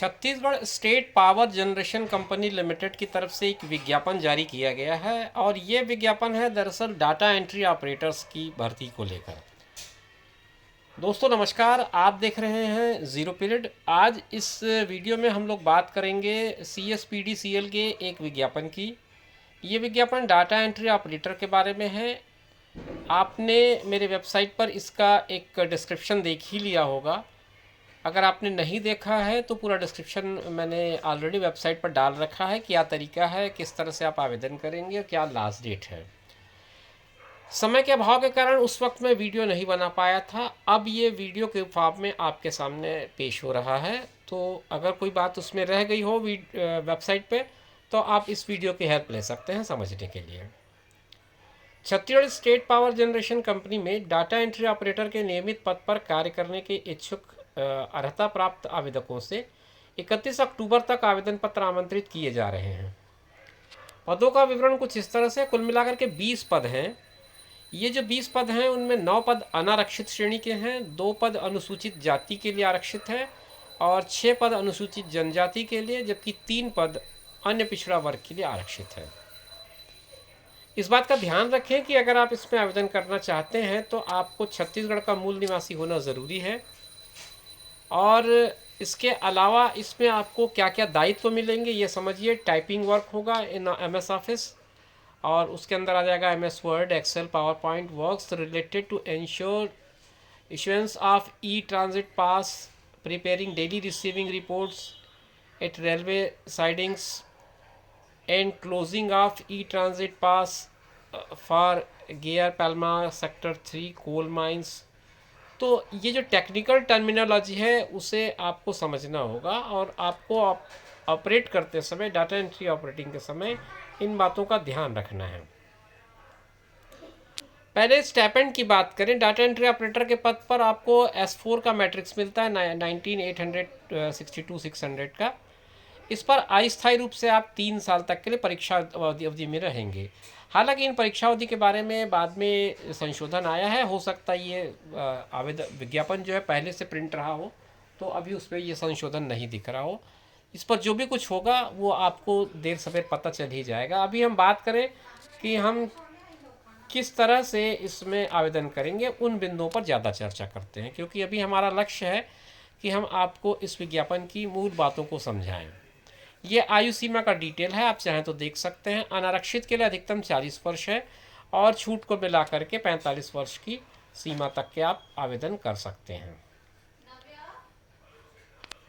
Chhattisgarh state power generation company limited की तरफ से एक विज्ञापन जारी किया गया है और ये विज्ञापन है दरअसल डाटा एंट्री ऑपरेटर्स की भर्ती को लेकर। दोस्तों नमस्कार, आप देख रहे हैं ज़ीरो पीरियड। आज इस वीडियो में हम लोग बात करेंगे CSPDCL के एक विज्ञापन की। ये विज्ञापन डाटा एंट्री ऑपरेटर के बारे में है। आपने मेरे वेबसाइट पर इसका एक डिस्क्रिप्शन देख ही लिया होगा। अगर आपने नहीं देखा है तो पूरा डिस्क्रिप्शन मैंने ऑलरेडी वेबसाइट पर डाल रखा है। क्या तरीका है, किस तरह से आप आवेदन करेंगे और क्या लास्ट डेट है। समय के अभाव के कारण उस वक्त मैं वीडियो नहीं बना पाया था। अब ये वीडियो के फॉर्म में आपके सामने पेश हो रहा है। तो अगर कोई बात उसमें रह गई हो वेबसाइट पे तो आप इस वीडियो की हेल्प ले सकते हैं समझने के लिए। Chhattisgarh state power generation company में डाटा एंट्री ऑपरेटर के नियमित पद पर कार्य करने के इच्छुक अर्हता प्राप्त आवेदकों से 31 अक्टूबर तक आवेदन पत्र आमंत्रित किए जा रहे हैं। पदों का विवरण कुछ इस तरह से, कुल मिलाकर के 20 पद हैं। ये जो 20 पद हैं उनमें 9 पद अनारक्षित श्रेणी के हैं, 2 पद अनुसूचित जाति के लिए आरक्षित है और 6 पद अनुसूचित जनजाति के लिए, जबकि 3 पद अन्य पिछड़ा वर्ग के लिए आरक्षित है। इस बात का ध्यान रखें कि अगर आप इसमें आवेदन करना चाहते हैं तो आपको छत्तीसगढ़ का मूल निवासी होना ज़रूरी है। और इसके अलावा इसमें आपको क्या क्या दायित्व मिलेंगे ये समझिए। टाइपिंग वर्क होगा इन MS ऑफिस और उसके अंदर आ जाएगा MS Word, Excel, PowerPoint works related to ensure issuance of transit pass, preparing daily receiving reports at railway sidings and closing of transit pass for Gare Palma sector 3 coal mines. तो ये जो technical terminology है उसे आपको समझना होगा और आपको ऑपरेट करते समय, डाटा एंट्री ऑपरेटिंग के समय इन बातों का ध्यान रखना है। पहले स्टाइपेंड की बात करें। डाटा एंट्री ऑपरेटर के पद पर आपको S4 का मैट्रिक्स मिलता है 19,862,600 का। इस पर अस्थायी रूप से आप 3 साल तक के लिए परीक्षा अवधि में रहेंगे। हालांकि इन परीक्षा अवधि के बारे में बाद में संशोधन आया है। हो सकता है ये आवेदन विज्ञापन जो है पहले से प्रिंट रहा हो तो अभी उस पर ये संशोधन नहीं दिख रहा हो। इस पर जो भी कुछ होगा वो आपको देर सवेर पता चल ही जाएगा। अभी हम बात करें कि हम किस तरह से इसमें आवेदन करेंगे, उन बिंदुओं पर ज़्यादा चर्चा करते हैं, क्योंकि अभी हमारा लक्ष्य है कि हम आपको इस विज्ञापन की मूल बातों को समझाएं। ये आयु सीमा का डिटेल है, आप चाहें तो देख सकते हैं। अनारक्षित के लिए अधिकतम 40 वर्ष है और छूट को मिला करके 45 वर्ष की सीमा तक के आप आवेदन कर सकते हैं।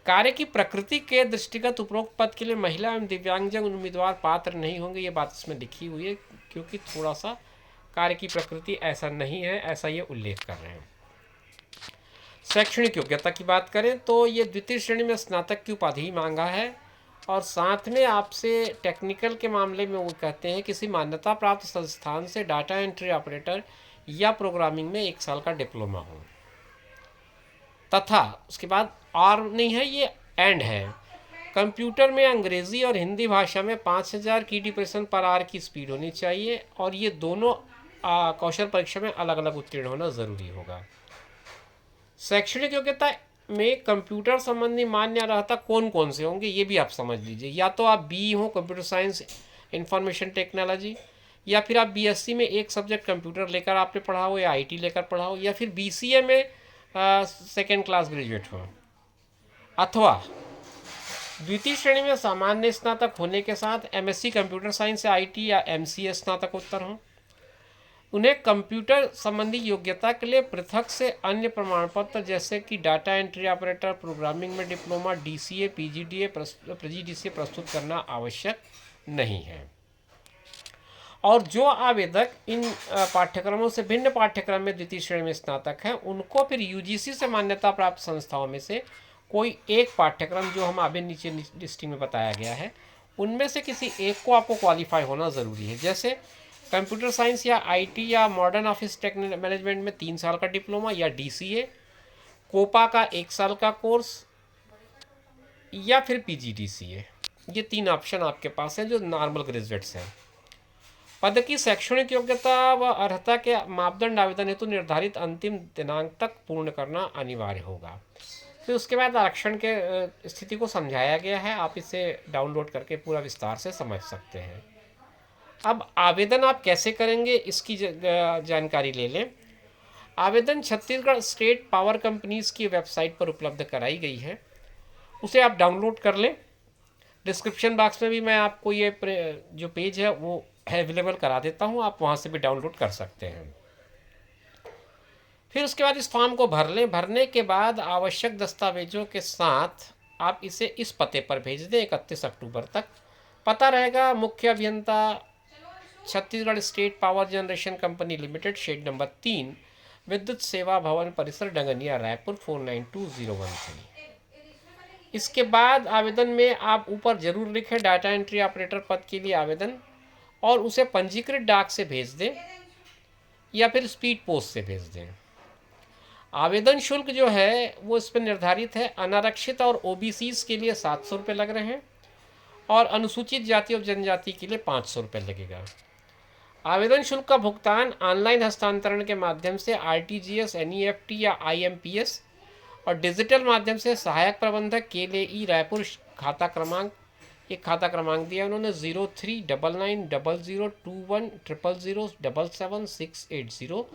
कार्य की प्रकृति के दृष्टिगत उपरोक्त पद के लिए महिला एवं दिव्यांगजन उम्मीदवार पात्र नहीं होंगे। ये बात इसमें लिखी हुई है क्योंकि थोड़ा सा कार्य की प्रकृति ऐसा नहीं है, ऐसा ये उल्लेख कर रहे हैं। शैक्षणिक योग्यता की बात करें तो ये द्वितीय श्रेणी में स्नातक की उपाधि मांगा है और साथ में आपसे टेक्निकल के मामले में वो कहते हैं किसी मान्यता प्राप्त संस्थान से डाटा एंट्री ऑपरेटर या प्रोग्रामिंग में 1 साल का डिप्लोमा हो, तथा उसके बाद और नहीं है, ये एंड है। कंप्यूटर में अंग्रेज़ी और हिंदी भाषा में 5000 kbps की स्पीड होनी चाहिए और ये दोनों कौशल परीक्षा में अलग अलग उत्तीर्ण होना ज़रूरी होगा। शैक्षणिक योग्यता में कंप्यूटर संबंधी मान्य अर्हता कौन कौन से होंगे ये भी आप समझ लीजिए। या तो आप BE हो कंप्यूटर साइंस इंफॉर्मेशन टेक्नोलॉजी, या फिर आप BSc में एक सब्जेक्ट कंप्यूटर लेकर आपने पढ़ा हो या IT लेकर पढ़ा हो, या फिर BCA में 2nd क्लास ग्रेजुएट हो, अथवा द्वितीय श्रेणी में सामान्य स्नातक होने के साथ MSc कंप्यूटर साइंस या IT या MCA स्नातकोत्तर हो। उन्हें कंप्यूटर संबंधी योग्यता के लिए पृथक से अन्य प्रमाण पत्र जैसे कि डाटा एंट्री ऑपरेटर, प्रोग्रामिंग में डिप्लोमा, DCA, PGDCA प्रस्तुत करना आवश्यक नहीं है। और जो आवेदक इन पाठ्यक्रमों से भिन्न पाठ्यक्रम में द्वितीय श्रेणी में स्नातक हैं उनको फिर UGC से मान्यता प्राप्त संस्थाओं में से कोई एक पाठ्यक्रम, जो हम अभी नीचे लिस्टिंग में बताया गया है, उनमें से किसी एक को आपको क्वालिफाई होना ज़रूरी है। जैसे कंप्यूटर साइंस या IT या मॉडर्न ऑफिस टेक्निकल मैनेजमेंट में 3 साल का डिप्लोमा या DCA, कोपा का 1 साल का कोर्स या फिर PGDCA। ये 3 ऑप्शन आपके पास हैं जो नॉर्मल ग्रेजुएट्स हैं। पद की शैक्षणिक योग्यता व अर्हता के मापदंड आवेदन हेतु निर्धारित अंतिम दिनांक तक पूर्ण करना अनिवार्य होगा। फिर उसके बाद आरक्षण के स्थिति को समझाया गया है। आप इसे डाउनलोड करके पूरा विस्तार से समझ सकते हैं। अब आवेदन आप कैसे करेंगे इसकी जानकारी ले लें। आवेदन छत्तीसगढ़ स्टेट पावर कंपनीज की वेबसाइट पर उपलब्ध कराई गई है, उसे आप डाउनलोड कर लें। डिस्क्रिप्शन बॉक्स में भी मैं आपको ये जो पेज है वो अवेलेबल करा देता हूँ, आप वहाँ से भी डाउनलोड कर सकते हैं। फिर उसके बाद इस फॉर्म को भर लें। भरने के बाद आवश्यक दस्तावेजों के साथ आप इसे इस पते पर भेज दें 31 अक्टूबर तक। पता रहेगा मुख्य अभियंता Chhattisgarh state power generation company limited, shed number 3, विद्युत सेवा भवन परिसर, डंगनिया, रायपुर 492013। इसके बाद आवेदन में आप ऊपर जरूर लिखें डाटा एंट्री ऑपरेटर पद के लिए आवेदन, और उसे पंजीकृत डाक से भेज दें या फिर स्पीड पोस्ट से भेज दें। आवेदन शुल्क जो है वो इस पर निर्धारित है। अनारक्षित और ओबीसीज के लिए 700 रुपये लग रहे हैं और अनुसूचित जाति और जनजाति के लिए 500 रुपये लगेगा। आवेदन शुल्क का भुगतान ऑनलाइन हस्तांतरण के माध्यम से आरटीजीएस, एनईएफटी या आईएमपीएस और डिजिटल माध्यम से सहायक प्रबंधक के लिए रायपुर खाता क्रमांक, एक खाता क्रमांक दिया उन्होंने 0399002100777680,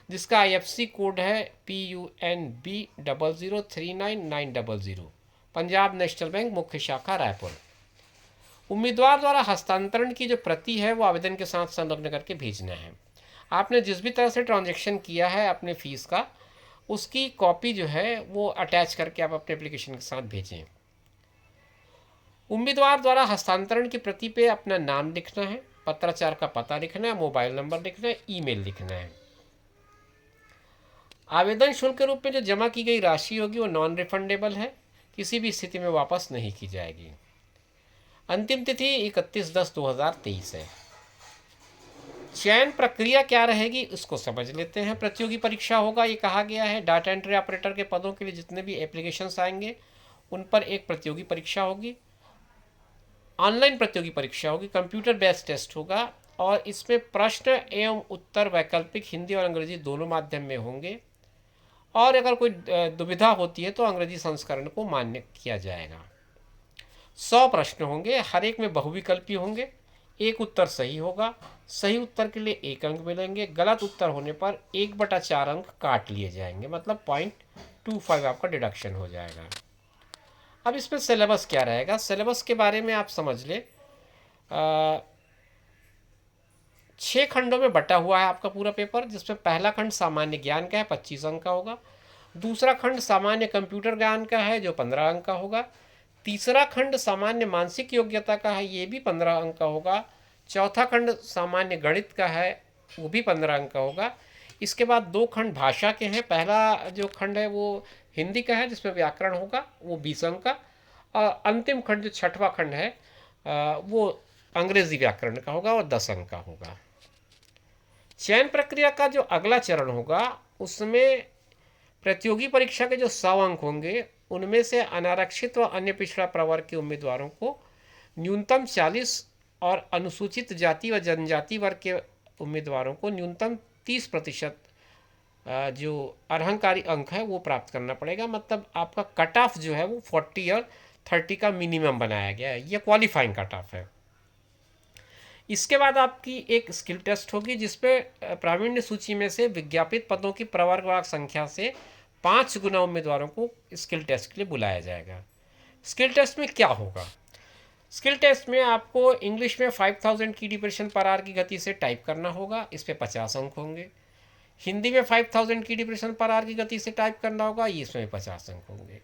जिसका IFSC कोड है PUNB003990, पंजाब नेशनल बैंक, मुख्य शाखा रायपुर। उम्मीदवार द्वारा हस्तांतरण की जो प्रति है वो आवेदन के साथ संलग्न करके भेजना है। आपने जिस भी तरह से ट्रांजैक्शन किया है अपने फीस का, उसकी कॉपी जो है वो अटैच करके आप अपने एप्लीकेशन के साथ भेजें। उम्मीदवार द्वारा हस्तांतरण की प्रति पे अपना नाम लिखना है, पत्राचार का पता लिखना है, मोबाइल नंबर लिखना है, ईमेल लिखना है। आवेदन शुल्क के रूप में जो जमा की गई राशि होगी वो नॉन रिफंडेबल है, किसी भी स्थिति में वापस नहीं की जाएगी। अंतिम तिथि 31/10/2023 है। चयन प्रक्रिया क्या रहेगी इसको समझ लेते हैं। प्रतियोगी परीक्षा होगा, ये कहा गया है। डाटा एंट्री ऑपरेटर के पदों के लिए जितने भी एप्लीकेशंस आएंगे उन पर एक प्रतियोगी परीक्षा होगी, ऑनलाइन प्रतियोगी परीक्षा होगी, कंप्यूटर बेस्ड टेस्ट होगा और इसमें प्रश्न एवं उत्तर वैकल्पिक हिंदी और अंग्रेजी दोनों माध्यम में होंगे और अगर कोई दुविधा होती है तो अंग्रेजी संस्करण को मान्य किया जाएगा। 100 प्रश्न होंगे, हर एक में बहुविकल्पी होंगे। एक उत्तर सही होगा, सही उत्तर के लिए 1 अंक मिलेंगे, गलत उत्तर होने पर 1/4 अंक काट लिए जाएंगे, मतलब 0.25 आपका डिडक्शन हो जाएगा। अब इसमें सिलेबस क्या रहेगा, सिलेबस के बारे में आप समझ ले। 6 खंडों में बटा हुआ है आपका पूरा पेपर, जिसमें पहला खंड सामान्य ज्ञान का है, 25 अंक का होगा। दूसरा खंड सामान्य कंप्यूटर ज्ञान का है जो 15 अंक का होगा। तीसरा खंड सामान्य मानसिक योग्यता का है, ये भी 15 अंक का होगा। चौथा खंड सामान्य गणित का है, वो भी 15 अंक का होगा। इसके बाद 2 खंड भाषा के हैं। पहला जो खंड है वो हिंदी का है जिसमें व्याकरण होगा, वो 20 अंक का। और अंतिम खंड जो 6वां खंड है वो अंग्रेजी व्याकरण का होगा और 10 अंक का होगा। चयन प्रक्रिया का जो अगला चरण होगा उसमें प्रतियोगी परीक्षा के जो 100 अंक होंगे उनमें से अनारक्षित व अन्य पिछड़ा प्रवर्ग के उम्मीदवारों को न्यूनतम 40 और अनुसूचित जाति व जनजाति वर्ग के उम्मीदवारों को न्यूनतम 30% जो अर्हंकारी अंक है वो प्राप्त करना पड़ेगा। मतलब आपका कट ऑफ जो है वो 40 और 30 का मिनिमम बनाया गया है, ये क्वालिफाइंग कट ऑफ है। इसके बाद आपकी एक स्किल टेस्ट होगी जिसपे प्रावीण्य सूची में से विज्ञापित पदों की प्रवर्गवार संख्या से 5 गुना उम्मीदवारों को स्किल टेस्ट के लिए बुलाया जाएगा। स्किल टेस्ट में क्या होगा, स्किल टेस्ट में आपको इंग्लिश में 5000 की डिप्रेशन पर आवर की गति से टाइप करना होगा, इस पर 50 अंक होंगे। हिंदी में 5000 की डिप्रेशन पर आवर की गति से टाइप करना होगा, ये इसमें 50 अंक होंगे।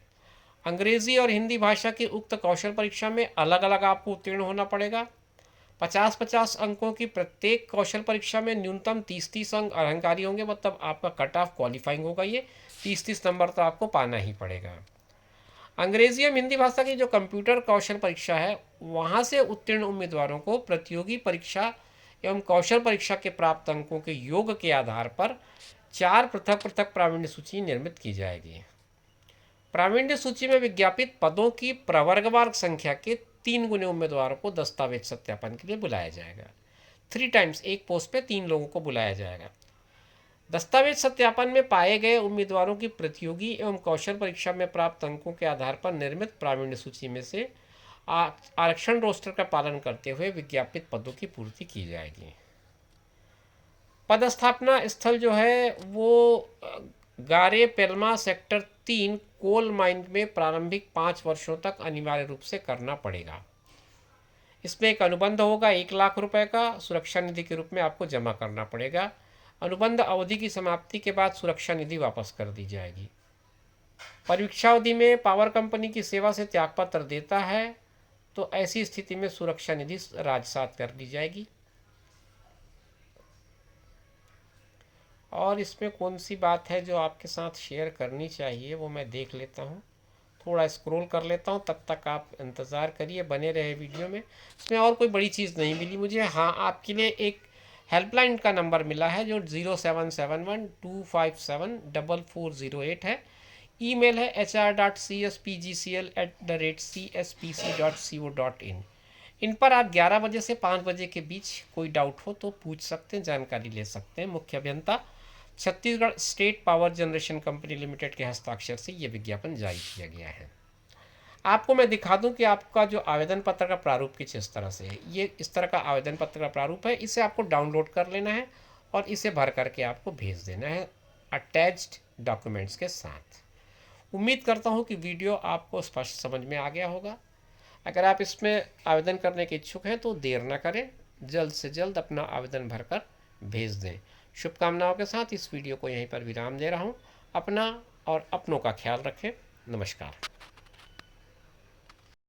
अंग्रेजी और हिंदी भाषा की उक्त कौशल परीक्षा में अलग अलग आपको उत्तीर्ण होना पड़ेगा। 50-50 अंकों की प्रत्येक कौशल परीक्षा में न्यूनतम 30-30 अंक अर्हंकारी होंगे, मतलब आपका कट ऑफ क्वालिफाइंग होगा। ये 30-30 नंबर तो आपको पाना ही पड़ेगा। अंग्रेजी एवं हिंदी भाषा की जो कंप्यूटर कौशल परीक्षा है वहाँ से उत्तीर्ण उम्मीदवारों को प्रतियोगी परीक्षा एवं कौशल परीक्षा के प्राप्त अंकों के योग के आधार पर 4 पृथक पृथक प्रावीण्य सूची निर्मित की जाएगी। प्रावीण्य सूची में विज्ञापित पदों की प्रवर्गवार संख्या के 3 गुने उम्मीदवारों को दस्तावेज सत्यापन के लिए बुलाया जाएगा। 3 टाइम्स, एक पोस्ट पे 3 लोगों को बुलाया जाएगा। दस्तावेज सत्यापन में पाए गए उम्मीदवारों की प्रतियोगी एवं कौशल परीक्षा में प्राप्त अंकों के आधार पर निर्मित प्रावीण्य सूची में से आरक्षण रोस्टर का पालन करते हुए विज्ञापित पदों की पूर्ति की जाएगी। पदस्थापना स्थल जो है वो गारे पेल्मा सेक्टर 3 कोल माइन में प्रारंभिक 5 वर्षों तक अनिवार्य रूप से करना पड़ेगा। इसमें एक अनुबंध होगा 1 लाख रुपए का, सुरक्षा निधि के रूप में आपको जमा करना पड़ेगा। अनुबंध अवधि की समाप्ति के बाद सुरक्षा निधि वापस कर दी जाएगी। परीक्षा अवधि में पावर कंपनी की सेवा से त्यागपत्र देता है तो ऐसी स्थिति में सुरक्षा निधि राजसात कर दी जाएगी। और इसमें कौन सी बात है जो आपके साथ शेयर करनी चाहिए वो मैं देख लेता हूँ, थोड़ा स्क्रॉल कर लेता हूँ, तब तक आप इंतज़ार करिए, बने रहे वीडियो में। इसमें और कोई बड़ी चीज़ नहीं मिली मुझे। हाँ, आपके लिए एक हेल्पलाइन का नंबर मिला है जो 0771257440 है। ईमेल है hr.cspgcl@cspc.co.in। इन पर आप 11 बजे से 5 बजे के बीच कोई डाउट हो तो पूछ सकते हैं, जानकारी ले सकते हैं। मुख्य अभियंता Chhattisgarh state power generation company limited के हस्ताक्षर से ये विज्ञापन जारी किया गया है। आपको मैं दिखा दूं कि आपका जो आवेदन पत्र का प्रारूप कुछ इस तरह से है। ये इस तरह का आवेदन पत्र का प्रारूप है। इसे आपको डाउनलोड कर लेना है और इसे भर करके आपको भेज देना है अटैच्ड डॉक्यूमेंट्स के साथ। उम्मीद करता हूँ कि वीडियो आपको स्पष्ट समझ में आ गया होगा। अगर आप इसमें आवेदन करने के इच्छुक हैं तो देर न करें, जल्द से जल्द अपना आवेदन भरकर भेज दें। शुभकामनाओं के साथ इस वीडियो को यहीं पर विराम दे रहा हूँ। अपना और अपनों का ख्याल रखें। नमस्कार।